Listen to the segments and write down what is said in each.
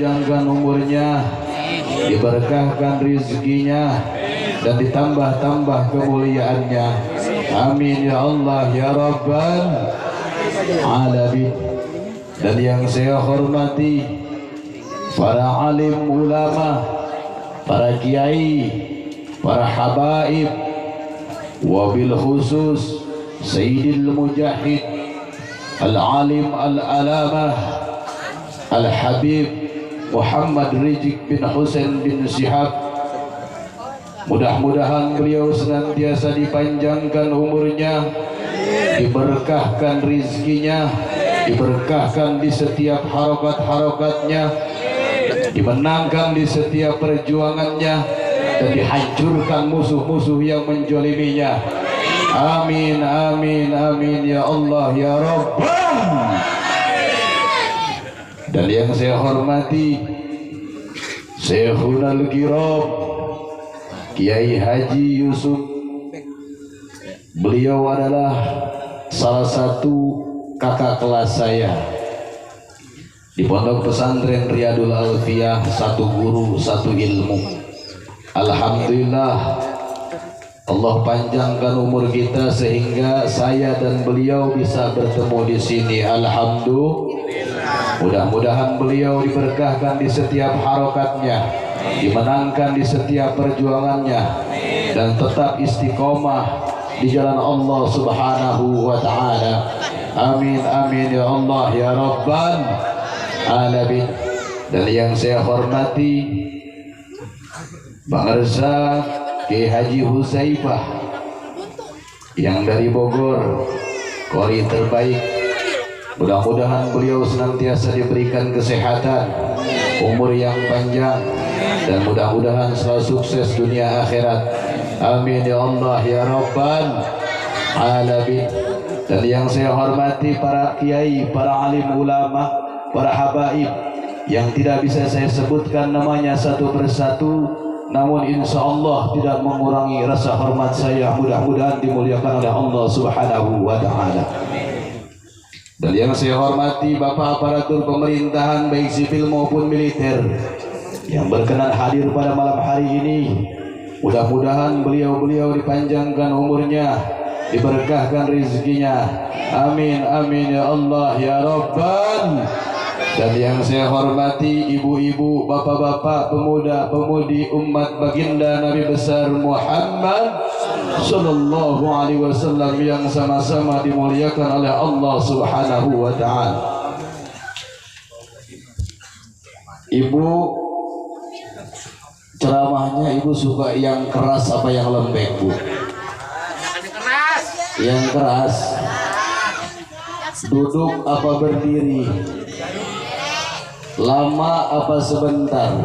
dipanjangkan umurnya, diberkahkan rezekinya, dan ditambah-tambah kemuliaannya. Amin ya Allah ya Rabbal Alamin. Dan yang saya hormati para alim ulama, para kiai, para habaib, wabil khusus Sayyidil Mujahid Al-Alim Al-Alamah Al-Habib Muhammad Rizq bin Husain bin Syihab. Mudah-mudahan beliau senantiasa dipanjangkan umurnya, diberkahkan rizkinya, diberkahkan di setiap harokat-harokatnya, dimenangkan di setiap perjuangannya, dan dihancurkan musuh-musuh yang menjoliminya. Amin, amin, amin ya Allah ya Rabbal. Dan yang saya hormati Syekhunal Kirab Kiai Haji Yusuf. Beliau adalah salah satu kakak kelas saya di Pondok Pesantren Riyadul Alfiyah, satu guru, satu ilmu. Alhamdulillah Allah panjangkan umur kita sehingga saya dan beliau bisa bertemu di sini. Alhamdulillah. Mudah-mudahan beliau diberkahkan di setiap harokatnya, dimenangkan di setiap perjuangannya, dan tetap istiqomah di jalan Allah Subhanahu wa Ta'ala. Amin, amin ya Allah ya Rabbal Alamin. Dan yang saya hormati Bang Reza Kiai Haji Huzaifah yang dari Bogor, qori terbaik. Mudah-mudahan beliau senantiasa diberikan kesehatan, umur yang panjang, dan mudah-mudahan selalu sukses dunia akhirat. Amin ya Allah ya Rabbal Alamin. Dan yang saya hormati para kiai, para alim ulama, para habaib yang tidak bisa saya sebutkan namanya satu persatu, namun insya Allah tidak mengurangi rasa hormat saya. Mudah-mudahan dimuliakan oleh Allah Subhanahu wa Ta'ala. Dan yang saya hormati Bapak aparatur pemerintahan baik sipil maupun militer yang berkenan hadir pada malam hari ini. Mudah-mudahan beliau-beliau dipanjangkan umurnya, diberkahkan rezekinya. Amin, amin ya Allah ya Rabbal. Dan yang saya hormati ibu-ibu, bapak-bapak, pemuda-pemudi umat baginda Nabi besar Muhammad sallallahu alaihi wasallam yang sama-sama dimuliakan oleh Allah Subhanahu wa Ta'ala. Ibu, ceramahnya ibu suka yang keras apa yang lembek, Bu? Yang keras. Duduk apa berdiri? Lama apa sebentar?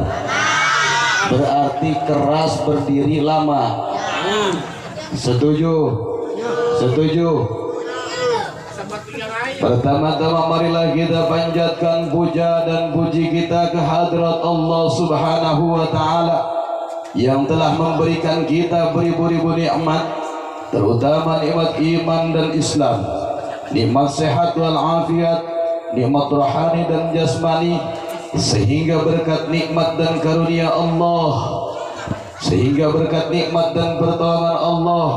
Berarti keras berdiri lama. Setuju? Setuju? Pertama-tama marilah kita panjatkan puja dan puji kita ke hadrat Allah Subhanahu wa Ta'ala yang telah memberikan kita beribu-ribu nikmat, terutama nikmat iman dan Islam, nikmat sehat wal afiat, nikmat rohani dan jasmani, sehingga berkat nikmat dan karunia Allah, sehingga berkat nikmat dan pertolongan Allah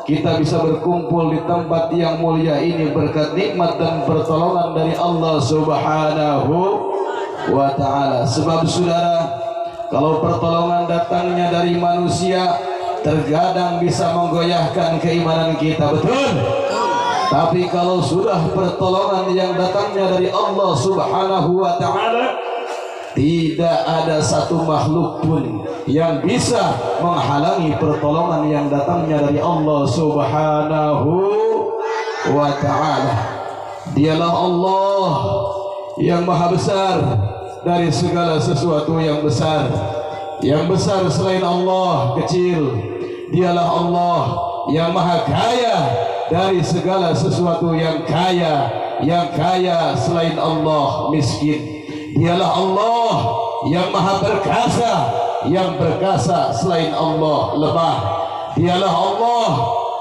kita bisa berkumpul di tempat yang mulia ini berkat nikmat dan pertolongan dari Allah Subhanahu wa Ta'ala. Sebab saudara, kalau pertolongan datangnya dari manusia terkadang bisa menggoyahkan keimanan kita, betul? Tapi kalau sudah pertolongan yang datangnya dari Allah Subhanahu wa Ta'ala, tidak ada satu makhluk pun yang bisa menghalangi pertolongan yang datangnya dari Allah Subhanahu wa Ta'ala. Dialah Allah yang maha besar dari segala sesuatu yang besar. Yang besar selain Allah kecil. Dialah Allah yang maha kaya dari segala sesuatu yang kaya. Yang kaya selain Allah miskin. Dialah Allah yang maha perkasa, yang perkasa selain Allah lemah. Dialah Allah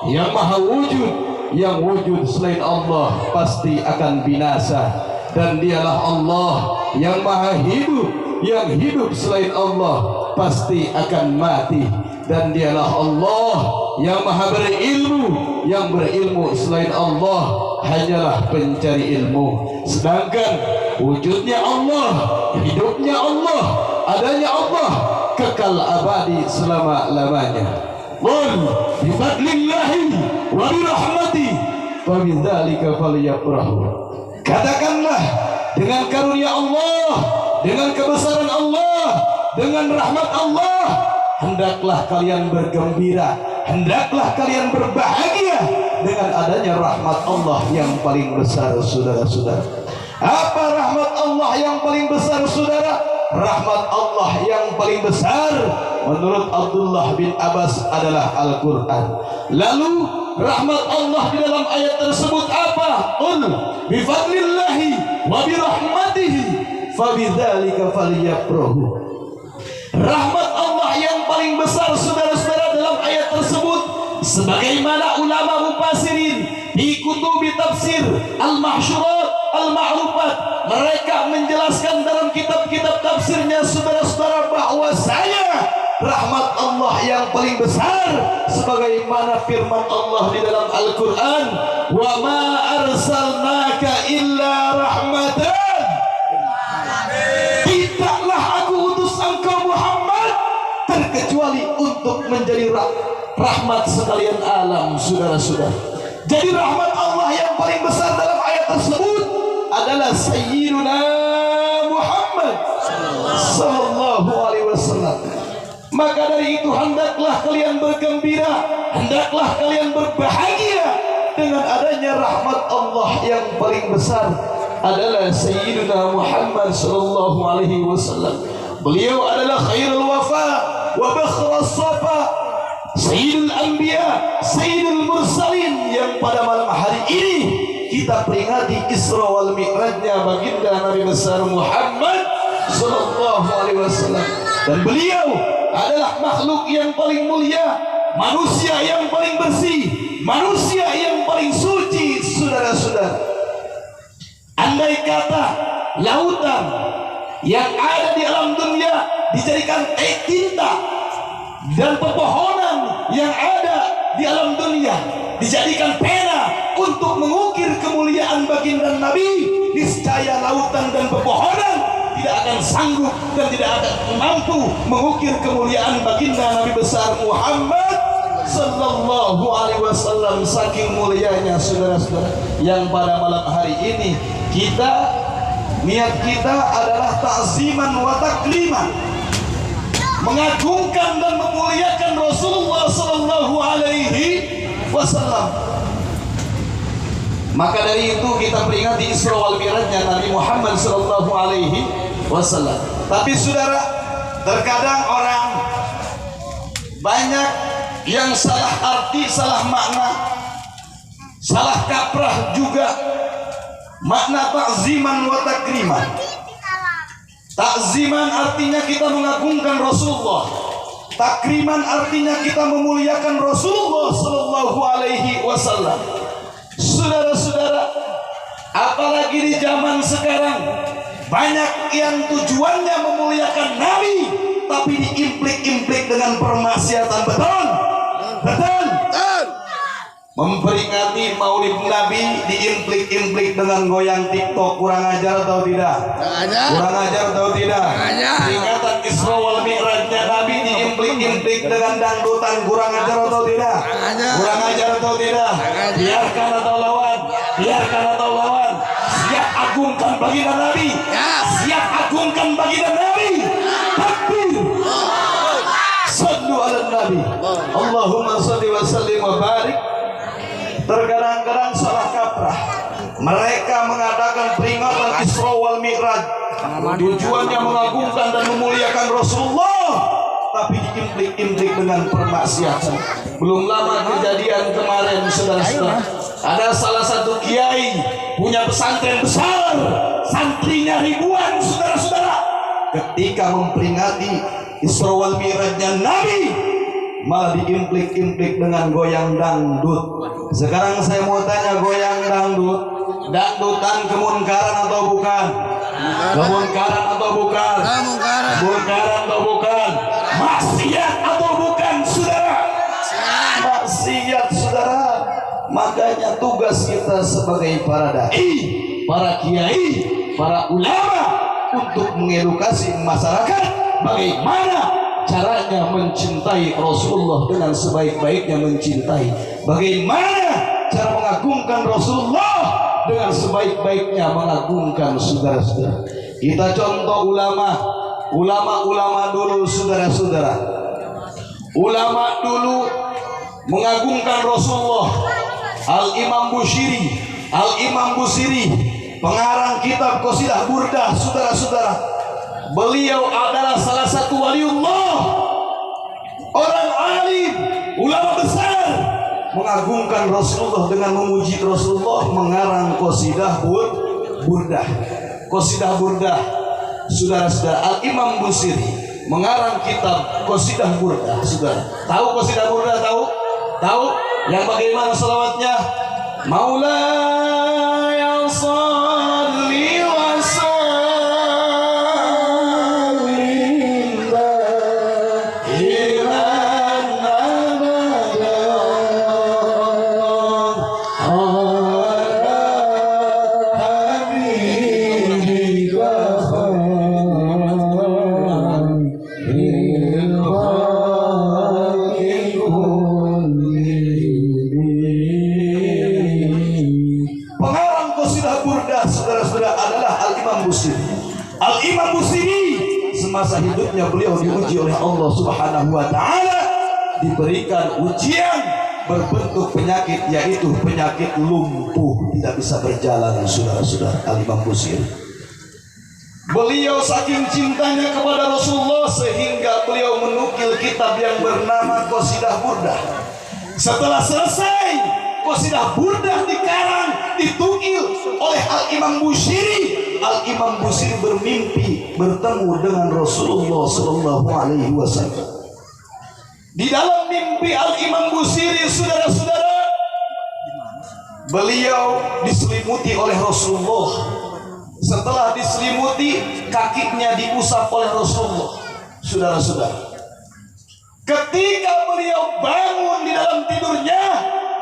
yang maha wujud, yang wujud selain Allah pasti akan binasa. Dan dialah Allah yang maha hidup, yang hidup selain Allah pasti akan mati. Dan dialah Allah yang maha berilmu, yang berilmu selain Allah hanyalah pencari ilmu. Sedangkan wujudnya Allah, hidupnya Allah, adanya Allah kekal abadi selama-lamanya. Qul bi fadlillahi wa bi rahmati wa bidzalika falyafrahu. Katakanlah, dengan karunia Allah, dengan kebesaran Allah, dengan rahmat Allah, hendaklah kalian bergembira, hendaklah kalian berbahagia dengan adanya rahmat Allah yang paling besar, saudara-saudara. Apa rahmat Allah yang paling besar, saudara? Rahmat Allah yang paling besar menurut Abdullah bin Abbas adalah Al-Quran. Lalu rahmat Allah di dalam ayat tersebut apa? Qul bi fadlillahi wa bi rahmatihi fabidzalika falyafrahu. Rahmat Allah yang paling besar, saudara-saudara, dalam ayat tersebut sebagaimana ulama mufassirin di kutubi tafsir al-mahsyurat al-ma'rufat, mereka menjelaskan dalam kitab-kitab tafsirnya, saudara-saudara, bahwasanya rahmat Allah yang paling besar sebagaimana firman Allah di dalam Al-Quran, wa ma arsalnaka illa rahmatan, tidaklah aku utus engkau Muhammad terkecuali untuk menjadi rahmat sekalian alam, saudara-saudara. Jadi rahmat Allah yang paling besar dalam ayat tersebut adalah Sayyiduna Muhammad sallallahu alaihi wasallam. Maka dari itu hendaklah kalian bergembira, hendaklah kalian berbahagia dengan adanya rahmat Allah yang paling besar adalah Sayyiduna Muhammad sallallahu alaihi wasallam. Beliau adalah khairul wafa wa bakhras safa, Sayyidul Anbiya, Sayyidul Mursalin, yang pada malam hari ini kita peringati Isra wal Mi'rajnya baginda Nabi besar Muhammad sallallahu alaihi wasallam. Dan beliau adalah makhluk yang paling mulia, manusia yang paling bersih, manusia yang paling suci, saudara-saudara. Andai kata lautan yang ada di alam dunia dijadikan tinta, dan pepohonan yang ada di alam dunia dijadikan pena untuk mengukir kemuliaan baginda Nabi, niscaya lautan dan pepohonan tidak akan sanggup dan tidak akan mampu mengukir kemuliaan baginda Nabi besar Muhammad sallallahu alaihi wasallam. Saking mulianya, saudara-saudara, yang pada malam hari ini niat kita adalah ta'ziman wa takliman, mengagungkan dan memuliakan Rasulullah sallallahu alaihi wasallam. Maka dari itu kita peringati Isra wal Mi'rajnya Nabi Muhammad sallallahu alaihi wasallam. Tapi saudara, terkadang orang banyak yang salah arti, salah makna, salah kaprah juga makna ta'ziman wa takriman. Takziman artinya kita mengagungkan Rasulullah, takriman artinya kita memuliakan Rasulullah sallallahu alaihi wasallam. Saudara-saudara, apalagi di zaman sekarang banyak yang tujuannya memuliakan Nabi tapi diimplik-implik dengan permaksiatan. Betul? Betul? Memperingati maulid Nabi diimplik-implik dengan goyang TikTok, kurang ajar atau tidak? Kurang ajar atau tidak? Peringatan Isra wal Mi'rajnya Nabi diimplik-implik dengan dangdutan, kurang ajar atau tidak? Kurang ajar atau tidak? Biarkan atau lawan? Biarkan atau lawan? Siap agungkan baginda Nabi, siap agungkan baginda Nabi. Takbir. Sallu ala Nabi. Allahumma salli wa sallim wa barik. Terkadang-kadang salah kaprah, mereka mengadakan peringatan Isra wal Mi'raj, tujuannya mengagungkan dan memuliakan Rasulullah, tapi diimplik-implik dengan permaksiatan. Belum lama kejadian kemarin, saudara-saudara, ada salah satu kiai punya pesantren besar, santrinya ribuan, saudara-saudara. Ketika memperingati Isra wal Mi'rajnya Nabi, malah diimplik-implik dengan goyang dangdut. Sekarang saya mau tanya, goyang dangdut, dangdutan kemunkaran atau bukan? Kemunkaran atau bukan? Bukan atau bukan? Maksiat atau bukan, saudara? Maksiat, saudara. Makanya tugas kita sebagai para dai, para kiai, para ulama untuk mengedukasi masyarakat bagaimana caranya mencintai Rasulullah dengan sebaik-baiknya mencintai. Bagaimana cara mengagungkan Rasulullah dengan sebaik-baiknya mengagungkan, saudara-saudara. Kita contoh ulama dulu, saudara-saudara. Ulama dulu mengagungkan Rasulullah. Al-Imam Busiri, pengarang kitab Qasidah Burdah, saudara-saudara. Beliau adalah salah satu waliullah, orang alim, ulama besar, mengagungkan Rasulullah dengan memuji Rasulullah, mengarang Qasidah Burdah. Qasidah Burdah, saudara-saudara. Al-Imam Busiri mengarang kitab Qasidah Burdah, saudara. Tahu Qasidah Burdah? Tahu? Yang bagaimana salawatnya? Maulaya salli wa sallim da'iman abadan ala habibika Al-Imam Busiri. Semasa hidupnya beliau diuji oleh Allah Subhanahu wa Ta'ala, diberikan ujian berbentuk penyakit, yaitu penyakit lumpuh, tidak bisa berjalan, saudara-saudara. Al-Imam Busiri, beliau saking cintanya kepada Rasulullah sehingga beliau menukil kitab yang bernama Qasidah Burdah. Setelah selesai Qasidah Burdah dikarang, ditukil oleh Al-Imam Busiri, Al-Imam Busiri bermimpi bertemu dengan Rasulullah Sallallahu Alaihi Wasallam. Di dalam mimpi Al-Imam Busiri, saudara-saudara, beliau diselimuti oleh Rasulullah. Setelah diselimuti, kakinya diusap oleh Rasulullah, saudara-saudara. Ketika beliau bangun di dalam tidurnya,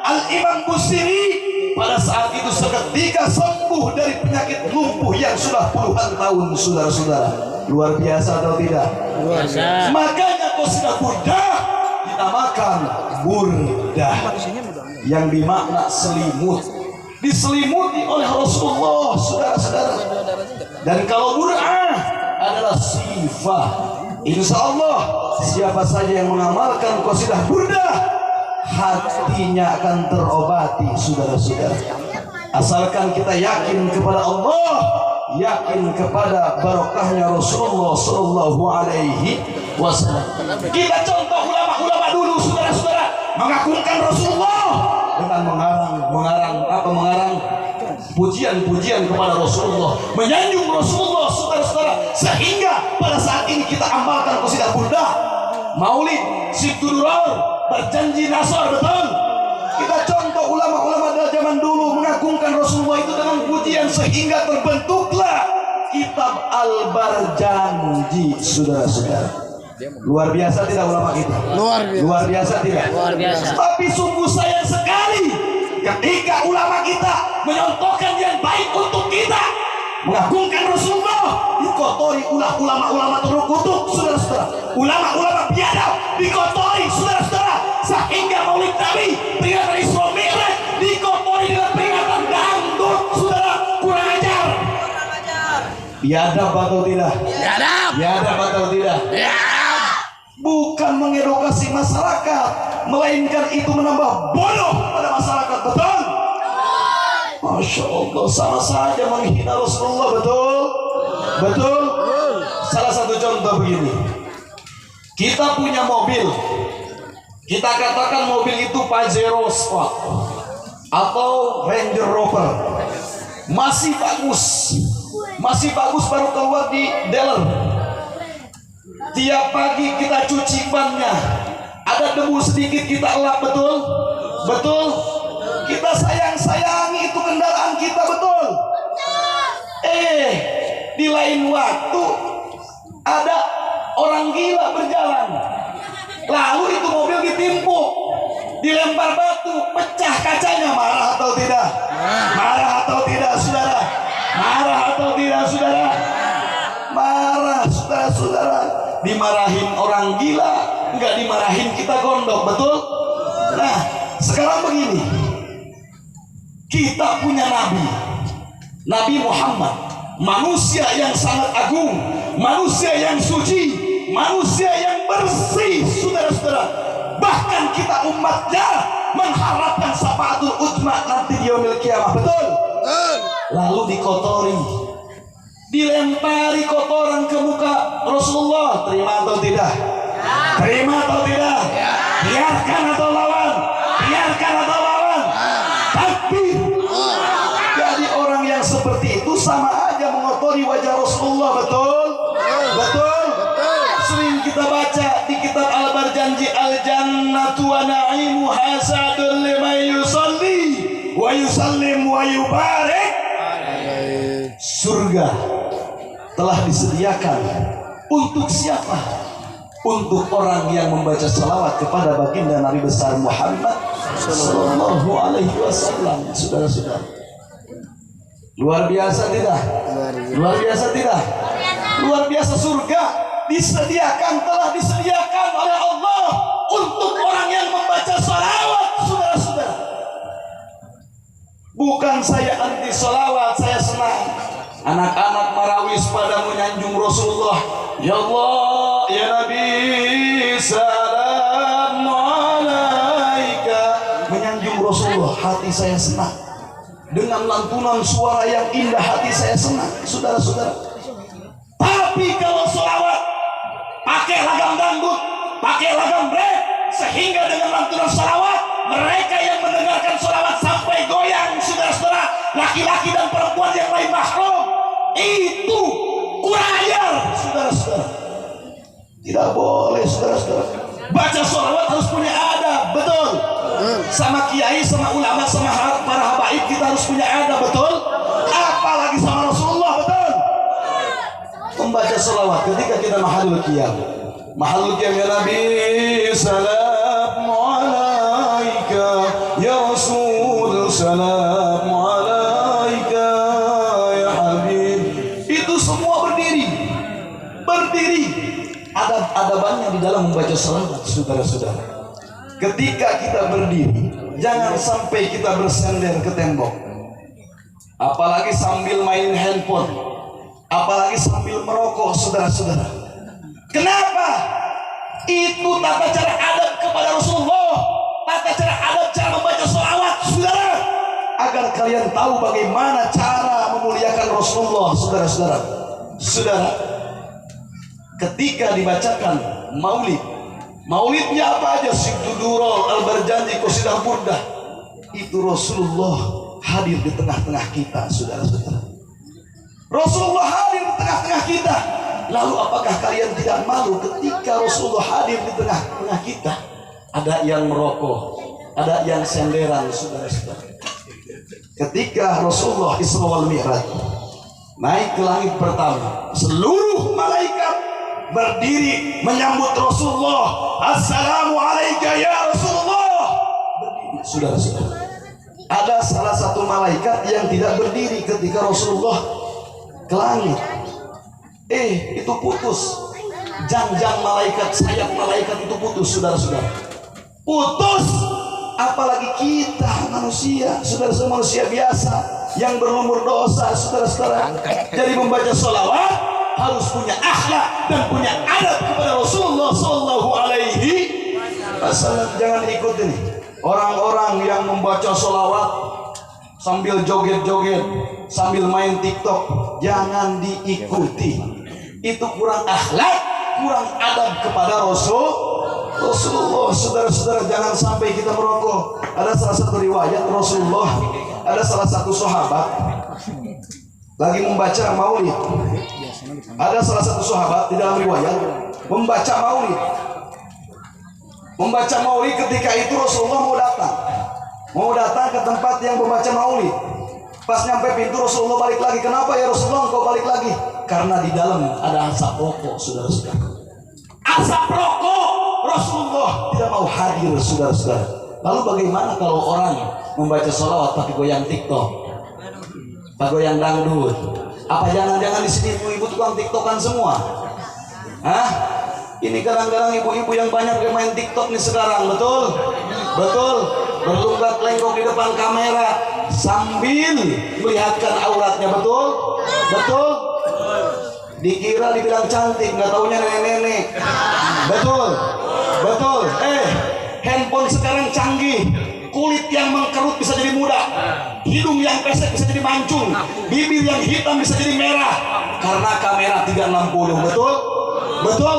Al-Imam Busiri pada saat itu seketika sembuh dari penyakit lumpuh yang sudah puluhan tahun, saudara-saudara. Luar biasa atau tidak? Luar biasa. Makanya Qasidah Burdah dinamakan Burdah, yang dimakna selimut, diselimuti oleh Rasulullah, saudara-saudara. Dan kalau Burdah adalah sifat, insya Allah siapa saja yang mengamalkan Qasidah Burdah, hatinya akan terobati, saudara-saudara. Asalkan kita yakin kepada Allah, yakin kepada barokahnya Rasulullah Sallallahu Alaihi Wasallam. Kita contoh ulama-ulama dulu, saudara-saudara, mengagungkan Rasulullah dengan mengarang pujian-pujian kepada Rasulullah, menyanjung Rasulullah, saudara-saudara, sehingga pada saat ini kita amalkan Qasidah Burdah, Maulid, Siktudurar, berjanji nasar, betul. Kita contoh ulama-ulama dari zaman dulu mengagungkan Rasulullah itu dengan pujian, sehingga terbentuklah kitab Al-Barjanji, saudara-saudara. Luar biasa tidak ulama kita? Luar biasa tidak? Luar biasa. Tapi sungguh sayang sekali ketika ulama kita menyontohkan yang baik untuk kita, mengagungkan Rasulullah, dikotori ulama-ulama terkutuk, saudara-saudara. Ulama-ulama biadab dikotori, saudara-saudara, sehingga Maulid Nabi, peringatan Isra Mi'raj, dikotori dengan peringatan dangdut, saudara. Kurang ajar. Biadab atau tidak? Biadab atau tidak? Bukan mengedukasi masyarakat, melainkan itu menambah bodoh pada masyarakat, betul? Masya Allah, sama saja menghina Rasulullah, betul? Betul? Salah satu contoh begini, kita punya mobil, kita katakan mobil itu Pajero Sport atau Ranger Rover, masih bagus baru keluar di dealer. Tiap pagi kita cuci bannya, ada debu sedikit kita elap, betul? Betul? Kita sayangi itu kendaraan kita, betul? Di lain waktu ada orang gila berjalan. Lalu itu mobil ditimpuk, dilempar batu, pecah kacanya. Marah atau tidak? Marah atau tidak, saudara? Marah atau tidak, saudara? Marah, saudara-saudara. Dimarahin orang gila, enggak dimarahin kita gondok, betul? Nah, sekarang begini, kita punya Nabi Muhammad, manusia yang sangat agung, manusia yang suci, manusia yang bersih, saudara-saudara. Bahkan kita umatnya mengharapkan syafaatul uzma nanti di yaumil kiamah, betul? Lalu dikotori, dilempari kotoran ke muka Rasulullah. Terima atau tidak? Terima atau tidak? Biarkan atau lawan? Biarkan atau lawan? Takbir. Jadi orang yang seperti itu sama aja mengotori wajah Rasulullah, betul? Betul? Sering kita baca di kitab Al-Barjanji, al-jannatu wa na'imu hasadun liman yusalli wa yusallim wa yubarik. Surga telah disediakan untuk siapa? Untuk orang yang membaca salawat kepada baginda Nabi besar Muhammad sallallahu alaihi wasallam. Saudara-saudara, luar biasa tidak? Luar biasa tidak? Luar biasa. Surga disediakan, telah disediakan oleh Allah untuk orang yang membaca salawat, saudara-saudara. Bukan saya anti salawat, saya senang anak-anak marawis pada menyanjung Rasulullah. Ya Allah, ya Nabi, salam alaika. Menyanjung Rasulullah, hati saya senang. Dengan lantunan suara yang indah, hati saya senang, saudara-saudara. Tapi kalau salawat pakai lagam dangdut, pakai lagam rap, sehingga dengan lantunan salawat mereka yang mendengarkan salawat sampai goyang, saudara-saudara, laki-laki dan perempuan yang lain mahrum, itu kurang ajar, saudara-saudara. Tidak boleh, saudara-saudara. Baca salawat harus punya adab, betul? Sama kiai, sama ulama, sama para habaib kita harus punya adab, betul? Apalagi sama Rasulullah, betul? Membaca salawat ketika kita mahalul qiyam ya Nabi, salam alaika ya Rasul, salam alaika ya Habib. Itu semua berdiri. Adab-adabannya di dalam membaca salawat, saudara-saudara. Ketika kita berdiri, jangan sampai kita bersender ke tembok, apalagi sambil main handphone, apalagi sambil merokok, saudara-saudara. Kenapa? Itu tata cara adab kepada Rasulullah, tata cara adab cara membaca salawat, saudara, agar kalian tahu bagaimana cara memuliakan Rasulullah, saudara-saudara. Saudara, ketika dibacakan maulidnya apa aja, Sibdudurol, Al-Barjanji, Qasidah Burdah, itu Rasulullah hadir di tengah-tengah kita, saudara-saudara. Rasulullah hadir di tengah-tengah kita. Lalu apakah kalian tidak malu ketika Rasulullah hadir di tengah-tengah kita? Ada yang merokok, ada yang senderan, saudara-saudara. Ketika Rasulullah Isra wal Mi'raj naik ke langit pertama, seluruh malaikat berdiri menyambut Rasulullah. Assalamu alayka ya Rasulullah. Berdiri, saudara-saudara. Ada salah satu malaikat yang tidak berdiri ketika Rasulullah ke langit. Itu putus. Jangjang malaikat, sayap malaikat itu putus, saudara-saudara. Putus. Apalagi kita manusia, saudara-saudara, manusia biasa yang berlumur dosa, saudara-saudara. Jadi membaca sholawat harus punya akhlak dan punya adab kepada Rasulullah Sallallahu Alaihi Wasallam. Jangan ikut ini orang-orang yang membaca sholawat sambil joget-joget, sambil main TikTok. Jangan diikuti. Itu kurang akhlak, kurang adab kepada Rasulullah. Saudara-saudara, jangan sampai kita merokok. Ada salah satu riwayat Rasulullah, ada salah satu sahabat lagi membaca maulid. Ada salah satu sahabat di dalam riwayat membaca maulid. Ketika itu Rasulullah mau datang ke tempat yang membaca maulid. Pas nyampe pintu Rasulullah balik lagi. Kenapa ya Rasulullah engkau balik lagi? Karena di dalam ada asap rokok, saudara-saudara. asap rokok. Rasulullah tidak mau hadir, saudara-saudara. Lalu bagaimana kalau orang membaca sholawat pakai goyang TikTok, pakai goyang dangdut? Apa jangan-jangan di sini ibu-ibu tukang TikTokan semua? Hah? Ini kadang-kadang ibu-ibu yang banyak yang main TikTok nih sekarang, betul? Betul. Berlunggak lenggok di depan kamera sambil melihatkan auratnya, betul? Betul? Dikira dibilang cantik, nggak taunya nenek-nenek. Betul? Betul. Handphone sekarang canggih. Kulit yang mengkerut bisa jadi muda, hidung yang pesek bisa jadi mancung, bibir yang hitam bisa jadi merah karena kamera 360. Betul? Betul?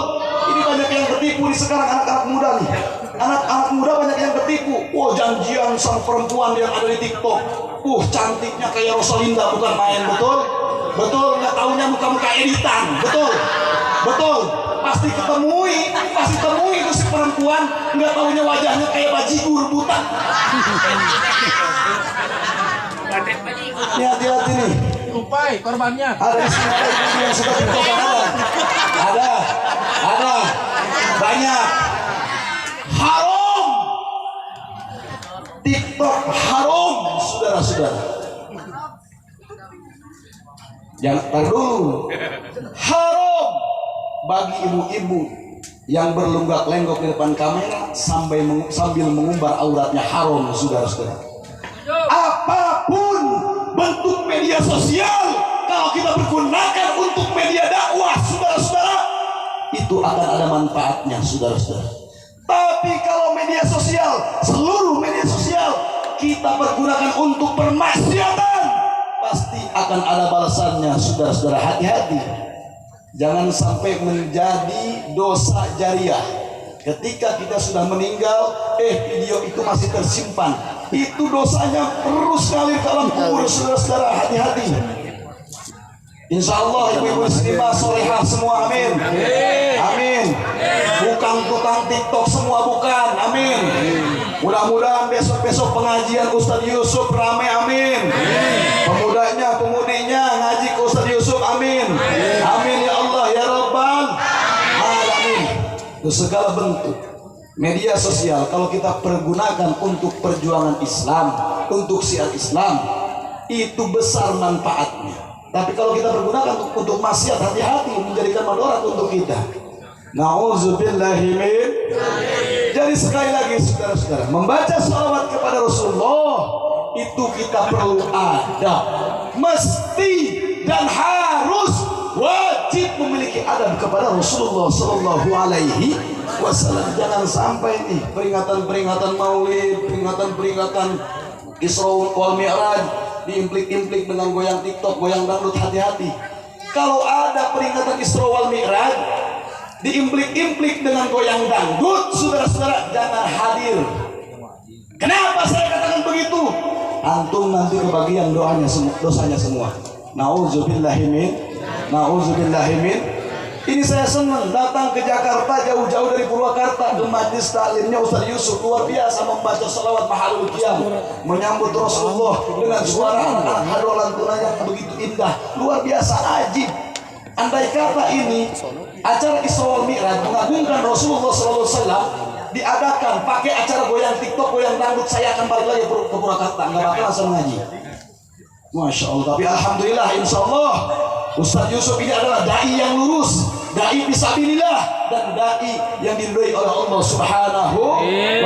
Ini banyak yang ketipu di sekarang anak-anak muda nih. Anak-anak muda banyak yang ketipu. Wah, janjian sama perempuan yang ada di TikTok. Cantiknya kayak Rosalinda, bukan main. Betul? Betul? Nggak taunya muka-muka editan. Betul? Betul? Pasti temui itu si perempuan, nggak taunya wajahnya kayak bajigur buta. Ini hati-hati nih. Lupai korbannya. Ada di sini ibu yang suka TikTokan, ada banyak. Haram. TikTok haram, saudara-saudara. Jangan tar dulu. Haram bagi ibu-ibu yang berlunggak-lenggok di depan kamera sambil mengumbar auratnya, haram, saudara-saudara. Apapun bentuk media sosial, kalau kita pergunakan untuk media dakwah, saudara-saudara, itu akan ada manfaatnya, saudara-saudara. Tapi kalau media sosial, seluruh media sosial kita pergunakan untuk permaksiatan, pasti akan ada balasannya, saudara-saudara. Hati-hati. Jangan sampai menjadi dosa jariah. Ketika kita sudah meninggal, video itu masih tersimpan. Itu dosanya terus ngalir ke alam kubur, saudara-saudara. Hati-hati. Insya Allah ibu-ibu muslimah solehah semua, amin. Amin. Bukan tukang TikTok semua, bukan, amin. Mudah-mudahan besok-besok pengajian Ustadz Yusuf ramai, amin. Pemudinya ngaji ke Ustadz Yusuf, amin. Amin ya Allah ya Rabbal alamin. Itu segala bentuk media sosial kalau kita pergunakan untuk perjuangan Islam, untuk syiar Islam, itu besar manfaatnya. Tapi kalau kita pergunakan untuk maksiat, hati-hati, menjadikan mudarat untuk kita. Nauzubillahi min. Jadi sekali lagi, saudara-saudara, membaca sholawat kepada Rasulullah itu kita perlu adab, mesti dan harus wajib memiliki adab kepada Rasulullah Sallallahu Alaihi Wasallam. Jangan sampai nih peringatan Maulid, peringatan Isra wal Mi'raj diimplik-implik dengan goyang TikTok, goyang dangdut. Hati-hati. Kalau ada peringatan Isra wal Mi'raj diimplik-implik dengan goyang dangdut, saudara-saudara jangan hadir. Kenapa saya katakan begitu? Antum nanti kebagian dosanya semua. Nauzubillahi min. Ini saya senang datang ke Jakarta, jauh-jauh dari Purwakarta, ke majlis taklimnya Ustaz Yusuf. Luar biasa membaca salawat mahalul qiyam, menyambut Rasulullah dengan suara anak-anak hadolan tunai yang begitu indah. Luar biasa, ajib. Andai kata ini acara Isra wal Mi'raj mengagungkan Rasulullah SAW diadakan pakai acara goyang TikTok, goyang dangdut, saya akan balik lagi ke Purwakarta, nggak bakal langsung ngaji. Masya Allah. Tapi alhamdulillah, insya Allah Ustaz Yusuf ini adalah dai yang lurus, dai fisabilillah, dan dai yang diridhoi oleh Allah Subhanahu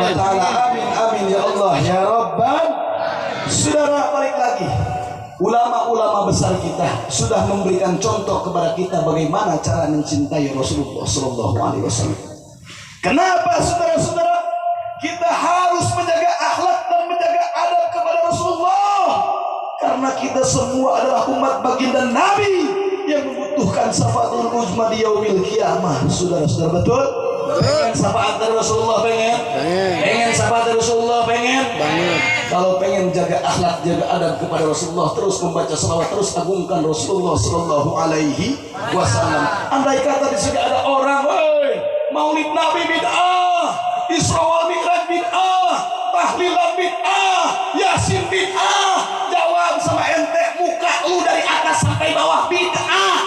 wa taala. Amin amin ya Allah ya Rabbal. Saudara, balik lagi. Ulama-ulama besar kita sudah memberikan contoh kepada kita bagaimana cara mencintai Rasulullah Sallallahu Alaihi Wasallam. Kenapa saudara-saudara kita harus menjaga akhlak dan menjaga adab kepada Rasulullah? Karena kita semua adalah umat baginda Nabi yang membutuhkan syafaatul uzma di yaumil qiyamah. Saudara-saudara, betul? Pengen syafaat dari Rasulullah, pengen syafaat dari Rasulullah, pengen. Kalau pengen jaga akhlak, jaga adab kepada Rasulullah, terus membaca salawat, terus agungkan Rasulullah Sallallahu Alaihi Wasallam. Andai kata di sini ada orang, Maulid Nabi bid'ah, Isra wal Mi'raj bid'ah, tahlilan bid'ah, Yasin bid'ah, jawab sama ente, muka lu dari atas sampai bawah bid'ah.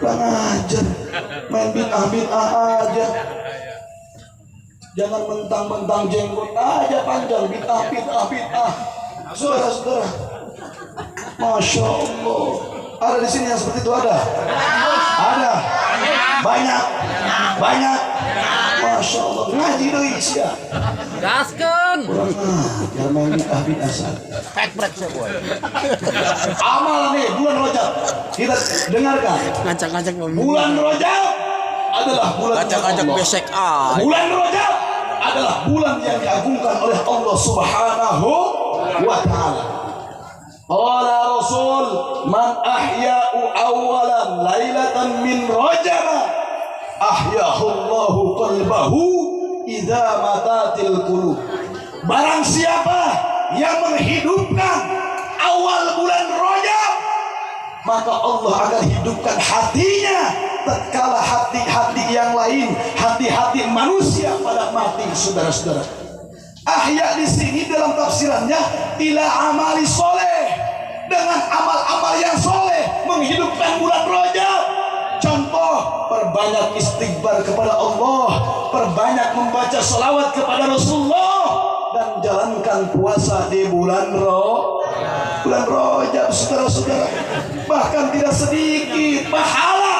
Kurang ajar. main bid'ah aja. Jangan mentang-mentang jenggot aja panjang, bid'ah. Saudara-saudara, Masya Allah. Ada di sini yang seperti itu ada? Ada. Banyak. Masya Allah. Ngaji doi sia. Gaskeun. Biar main bid'ah saja. Amal nih bulan Rajab. Kita dengarkan. Ngacak-ngacak Bulan Rajab adalah bulan ngacak-ngacak Allah. besek Bulan Rajab adalah bulan yang diagungkan oleh Allah Subhanahu wa taala. Qala Rasul man ahya'u awalan lailatan min Rajab ahyahu Allahu qalbahu idza matatil qulub. Barang siapa yang menghidupkan awal bulan Rajab, maka Allah akan hidupkan hatinya tatkala hati-hati yang lain, hati-hati manusia pada mati. Saudara-saudara, ahya di sini dalam tafsirannya ila amali soleh, dengan amal-amal yang soleh menghidupkan bulan Rajab. Contoh, perbanyak istighfar kepada Allah, perbanyak membaca salawat kepada Rasulullah, dan jalankan puasa di bulan Rajab. Saudara-saudara, bahkan tidak sedikit pahala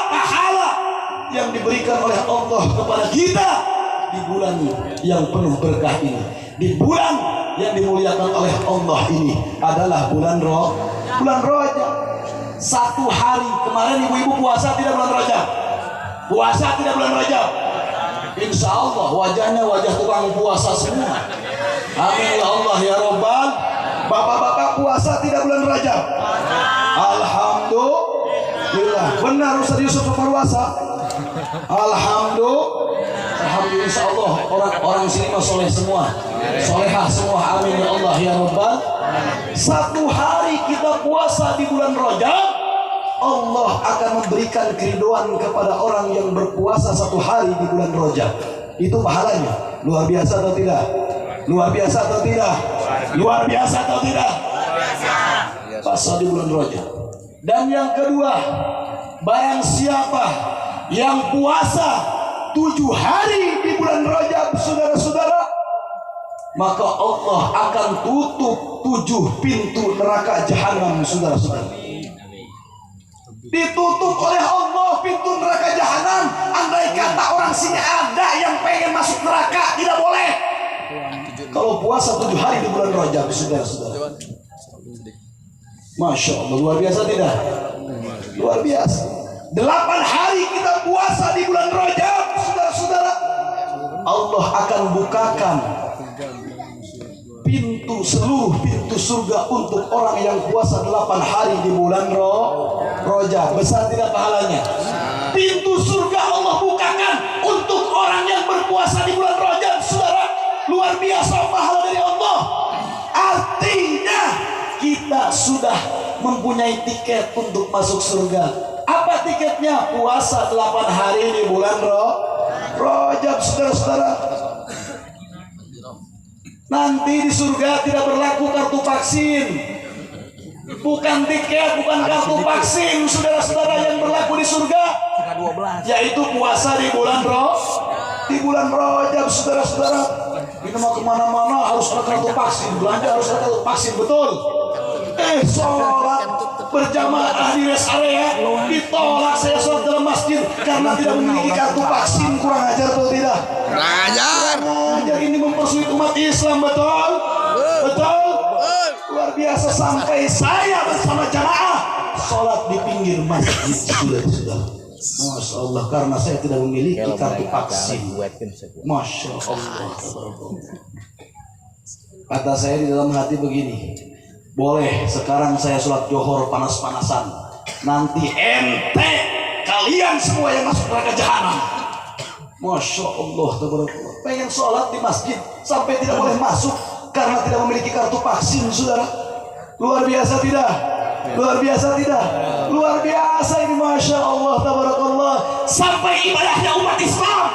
yang diberikan oleh Allah kepada kita di bulan yang penuh berkah ini, di bulan yang dimuliakan oleh Allah ini adalah bulan Rajab. Satu hari kemarin ibu-ibu puasa tidak bulan Rajab? Puasa tidak bulan Rajab? Insya Allah wajahnya wajah tukang puasa semua. Amin ya Allah ya Rabbal. Bapak-bapak puasa tidak bulan Rajab? Alhamdulillah. Benar Ustaz Yusuf berpuasa? Alhamdulillah, insya Allah orang sini mah soleh semua, solehah semua. Amin ya Allah ya Rabbal. Satu hari kita puasa di bulan Rajab, Allah akan memberikan keriduan kepada orang yang berpuasa satu hari di bulan Rajab. Itu pahalanya luar biasa atau tidak? Luar biasa atau tidak? Luar biasa atau tidak? Puasa di bulan Rajab. Dan yang kedua, barang siapa yang puasa 7 hari di bulan Rajab, saudara-saudara, maka Allah akan tutup 7 pintu neraka jahanam, saudara-saudara. Ditutup oleh Allah pintu neraka jahanam. Andai kata orang sini ada yang pengen masuk neraka, tidak boleh. Kalau puasa 7 hari di bulan Rajab, saudara-saudara, Masya Allah, luar biasa tidak? Luar biasa. 8 hari kita puasa di bulan Rajab, saudara-saudara, Allah akan bukakan seluruh pintu surga untuk orang yang puasa 8 hari di bulan Rajab. Besar tidak pahalanya? Pintu surga Allah bukakan untuk orang yang berpuasa di bulan Rajab, saudara. Luar biasa pahala dari Allah. Artinya kita sudah mempunyai tiket untuk masuk surga. Apa tiketnya? Puasa 8 hari di bulan Rajab, saudara-saudara. Nanti di surga tidak berlaku kartu vaksin. Bukan tiket, bukan kartu vaksin, saudara-saudara, yang berlaku di surga, yaitu puasa di bulan Rajab, saudara-saudara. Kita mau kemana-mana harus ada kartu vaksin, belanja harus ada kartu vaksin, betul? Sholat berjamaah di rest area ditolak. Saya sholat dalam masjid karena tidak memiliki kartu vaksin. Kurang ajar atau tidak? Kurang ajar. Ini mempersulit umat Islam, betul? Betul? Luar biasa. Sampai saya bersama jamaah sholat di pinggir masjid, sudah. Masya Allah, karena saya tidak memiliki kartu vaksin. Masya Allah. Kata saya di dalam hati begini, boleh sekarang saya sholat johor panas-panasan, nanti ente kalian semua yang masuk neraka jahanam. Masya Allah, tabarakallah. Pengen sholat di masjid sampai tidak boleh masuk karena tidak memiliki kartu vaksin, saudara. Luar biasa tidak? Luar biasa tidak? Luar biasa ini, Masya Allah, tabarakallah. Sampai ibadahnya umat Islam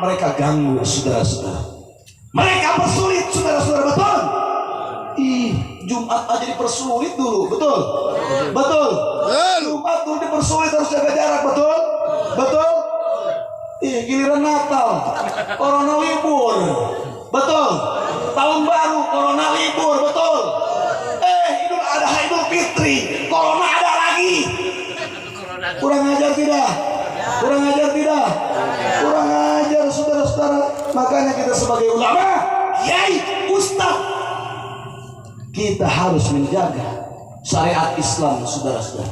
mereka ganggu, saudara-saudara. Mereka persulit, saudara-saudara, betul? Jumat aja dipersulit dulu, betul? Betul? Jumat dulu dipersulit, harus jaga jarak, betul? Betul? Giliran Natal, corona libur, betul. Tahun baru, corona libur, betul. Idul Adha, Idul Fitri, corona ada lagi. Kurang ajar tidak? Kurang ajar tidak? Kurang ajar saudara-saudara. Makanya kita sebagai ulama, kiai, ustaz, kita harus menjaga syariat Islam, saudara-saudara.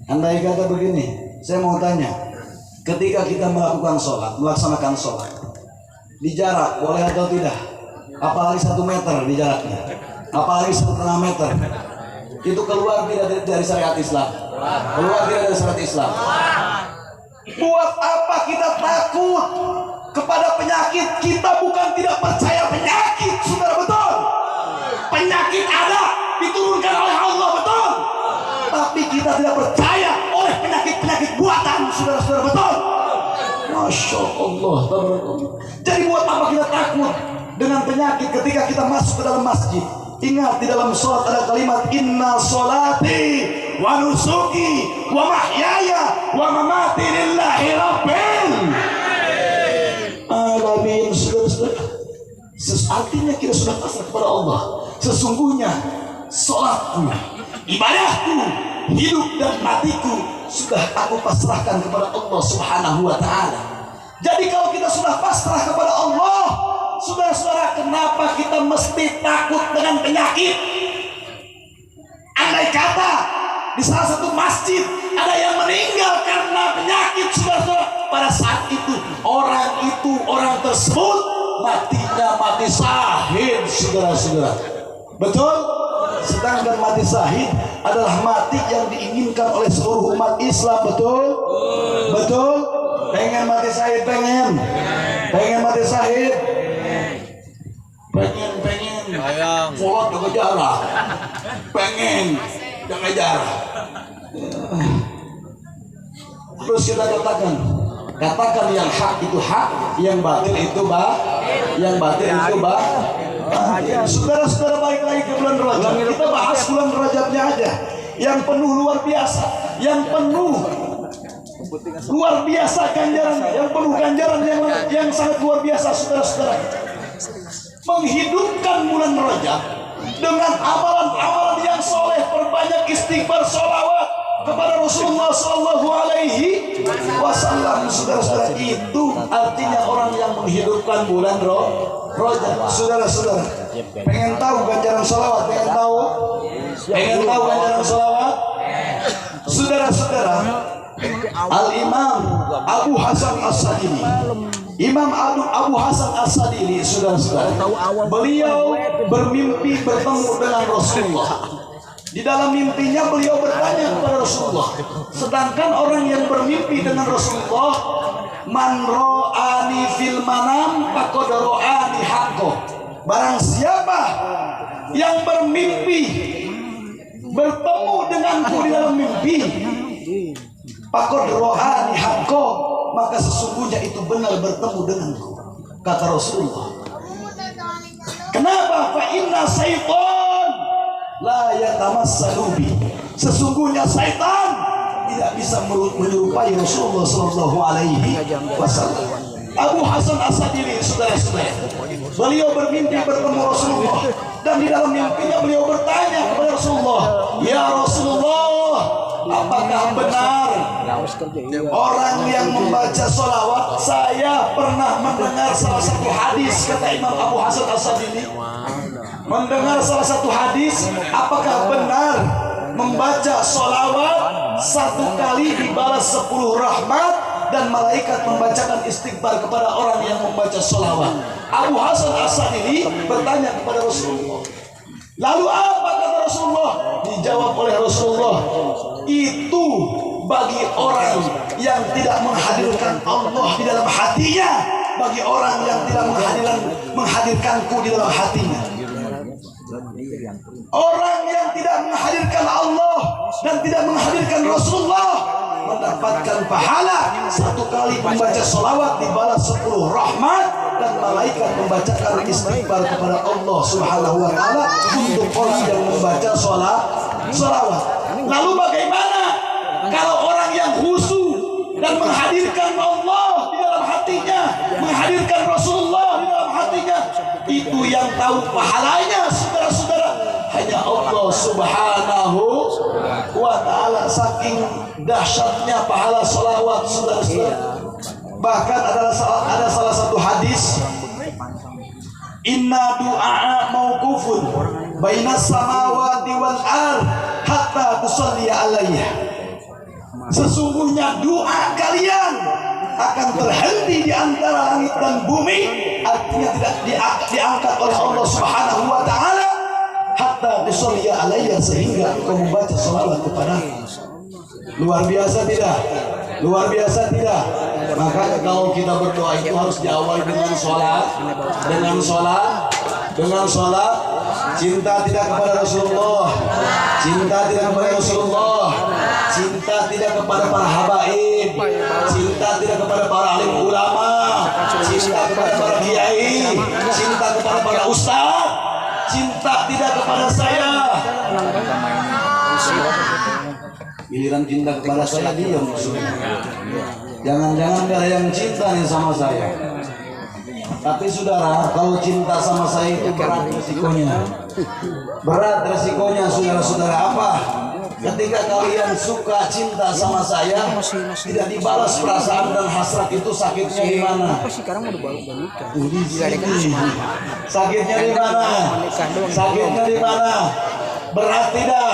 Andai kata begini, saya mau tanya, ketika kita melakukan sholat, melaksanakan sholat, di jarak boleh atau tidak? Apalagi 1 meter di jaraknya, apalagi 1,5 meter, itu keluar tidak dari syariat Islam? Keluar tidak dari syariat Islam? Buat apa kita takut kepada penyakit? Kita bukan tidak percaya penyakit, saudara, betul? Penyakit ada, diturunkan oleh Allah, betul? Tapi kita tidak percaya oleh penyakit-penyakit buatan, saudara-saudara, betul? Masya Allah. Jadi buat apa kita takut dengan penyakit ketika kita masuk ke dalam masjid? Ingat, di dalam sholat ada kalimat inna sholati wa nusuki wa mahyaya wa mamati lillahi rabbil alamin. Saudara-saudara, artinya kita sudah pasrah kepada Allah. Sesungguhnya sholatku, ibadahku, hidup dan matiku sudah aku pasrahkan kepada Allah Subhanahu wa ta'ala. Jadi kalau kita sudah pasrah kepada Allah, saudara-saudara, kenapa kita mesti takut dengan penyakit? Andai kata di salah satu masjid ada yang meninggal karena penyakit, saudara-saudara, pada saat itu orang tersebut matinya mati syahid, saudara-saudara, betul? Sedangkan mati syahid adalah mati yang diinginkan oleh seluruh umat Islam, betul? Betul? Pengen mati syahid, pengen mati syahid, pengen sholat jaga jarak, pengen jaga jarak. Terus kita katakan yang hak itu hak, yang batil itu Saudara-saudara, balik lagi ke bulan Rajab. Kita bahas bulan Rajabnya aja, yang penuh luar biasa, yang penuh luar biasa ganjaran, yang penuh ganjaran yang sangat luar biasa, saudara-saudara. Menghidupkan bulan Rajab dengan amalan-amalan yang soleh, perbanyak istighfar, sholawat kepada Rasulullah Sallallahu Alaihi Wasallam, saudara-saudara. Itu artinya orang yang menghidupkan bulan Rajab, saudara-saudara. Pengen tahu ganjaran sholawat? Pengen tahu ganjaran sholawat? Saudara-saudara, Al-Imam Abu Hasan As-Sadili, Imam Abu Hasan As-Sadili, saudara-saudara, beliau bermimpi bertemu dengan Rasulullah. Di dalam mimpinya beliau bertanya kepada Rasulullah. Sedangkan orang yang bermimpi dengan Rasulullah, man ro'ani fil manam faqad ro'ani haqqo. Barang siapa yang bermimpi bertemu denganku di dalam mimpi, faqad ro'ani haqqo, maka sesungguhnya itu benar bertemu denganku, kata Rasulullah. Kenapa? Fa inna syaitan la yatamassalu bi. Sesungguhnya syaitan tidak bisa menyerupai Rasulullah Sallallahu Alaihi Wasallam. Abu Hasan As-Sadili, saudara-saudara, beliau bermimpi bertemu Rasulullah, dan di dalam mimpinya beliau bertanya kepada Rasulullah, ya Rasulullah, apakah benar orang yang membaca sholawat? Saya pernah mendengar salah satu hadis, kata Imam Abu Hasan As-Sadili, mendengar salah satu hadis, apakah benar membaca sholawat 1 kali dibalas 10 rahmat, dan malaikat membacakan istighfar kepada orang yang membaca sholawat? Abu Hasan As-Sadili bertanya kepada Rasulullah. Lalu apa kata Rasulullah? Dijawab oleh Rasulullah, itu bagi orang yang tidak menghadirkan Allah di dalam hatinya, bagi orang yang tidak menghadirkanku di dalam hatinya. Orang yang tidak menghadirkan Allah dan tidak menghadirkan Rasulullah mendapatkan pahala 1 kali membaca sholawat dibalas 10 rahmat, dan malaikat membacakan istighfar kepada Allah Subhanahu wa ta'ala untuk orang yang membaca sholawat. Lalu bagaimana kalau orang yang khusyuk dan menghadirkan Allah di dalam hati Itu yang tahu pahalanya saudara-saudara hanya Allah Subhanahu wa ta'ala. Saking dahsyatnya pahala sholawat saudara-saudara. Bahkan ada salah satu hadis, inna du'a mauqufun bainas samawati wal ard hatta tusalli alayya. Sesungguhnya doa kalian akan terhenti di antara langit dan bumi, artinya tidak diangkat oleh Allah Subhanahu wa ta'ala hatta tusalli alayya, sehingga engkau membaca salawat kepadaku. Luar biasa tidak? Luar biasa tidak? Maka kalau kita berdoa itu harus diawali dengan sholat, dengan sholat, cinta tidak kepada Rasulullah, cinta tidak kepada Rasulullah, cinta tidak kepada para habaib, cinta tidak kepada para alim ulama, cinta kepada para kiai, cinta kepada para ustaz, cinta tidak kepada saya. Giliran cinta kepada saya diam. Jangan-jangan ada yang cinta nih sama saya. Tapi saudara, kalau cinta sama saya itu berat resikonya. Berat resikonya saudara-saudara. Apa? Ketika kalian suka cinta sama saya, tidak dibalas perasaan dan hasrat itu, sakitnya di mana? Sakitnya di mana? Sakitnya di mana? Berat tidak?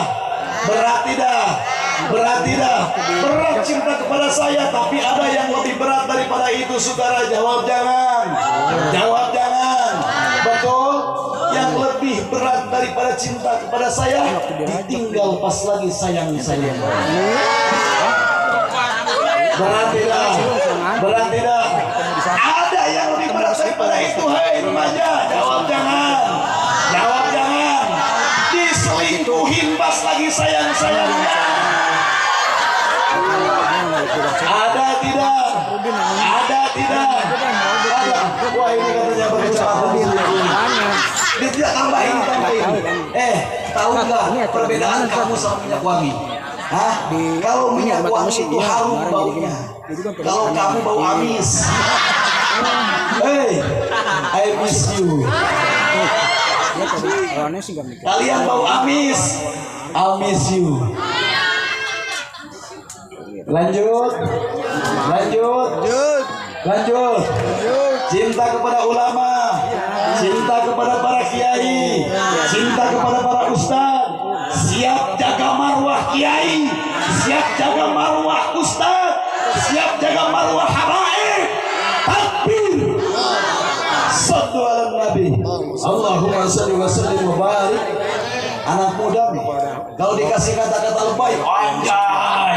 Berat tidak? Berat tidak? Berat cinta kepada saya, tapi ada yang lebih berat daripada itu saudara. Jawab jangan. Jawab jangan. Betul? Yang lebih berat daripada cinta kepada saya, ditinggal pas lagi sayang-sayang. Berat tidak? Berat tidak? Ada yang lebih berat daripada itu. Hei remaja, jawab jangan. Jawab jangan. Diselingkuhin pas lagi sayang-sayangnya. Ada tidak? Ada tidak? Ada. Wah ini katanya berbicara. Dia tidak tambahin. Tahu nggak perbedaan kamu sama minyak wangi? Hah? Kalau minyak wangi itu harum baunya. Kalau kamu bau amis. Hey, I miss you. Kalian bau amis. I miss you. Lanjut. Cinta kepada ulama, cinta kepada para kiai, cinta kepada para ustaz. Siap jaga marwah kiai, siap jaga marwah ustaz, siap jaga marwah habaib. Takbir. Sallu ala nabi. Allahumma shalli wa sallim wa barik. Anak muda nih, kalau dikasih kata-kata lebay, anjay.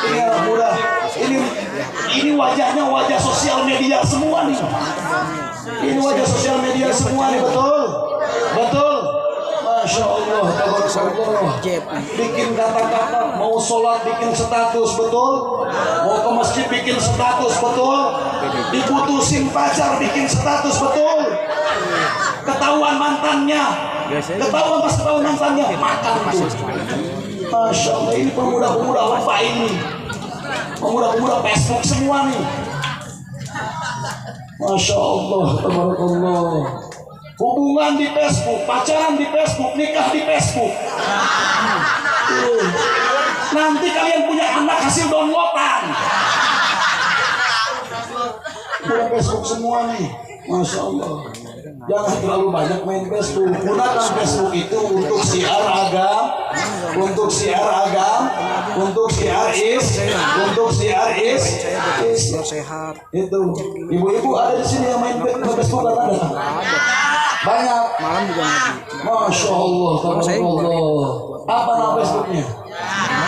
Ini anak muda, ini wajahnya wajah sosial media semua nih. Ini wajah sosial media semua nih, betul? Betul? Masya Allah, tabarakallah. Bikin kata-kata, mau sholat bikin status, betul? Mau ke masjid bikin status, betul? Diputusin pacar bikin status, betul? Ketahuan mantannya, ketahuan mantannya, makan tuh. Masya Allah, ini pemuda-pemuda apa ini? Pemuda-pemuda Facebook semua nih. Masya Allah, tabarakallah. Hubungan di Facebook, pacaran di Facebook, nikah di Facebook. Nanti kalian punya anak hasil downloadan. Punya Facebook semua nih. Masya Allah. Jangan terlalu banyak main Facebook. Gunakan Facebook itu untuk siar agama, untuk siar agama, untuk siar sehat. Itu. Ibu-ibu ada di sini yang main Facebook kan ada? Banyak. Malam juga. Masya Allah. Apa nama Facebooknya?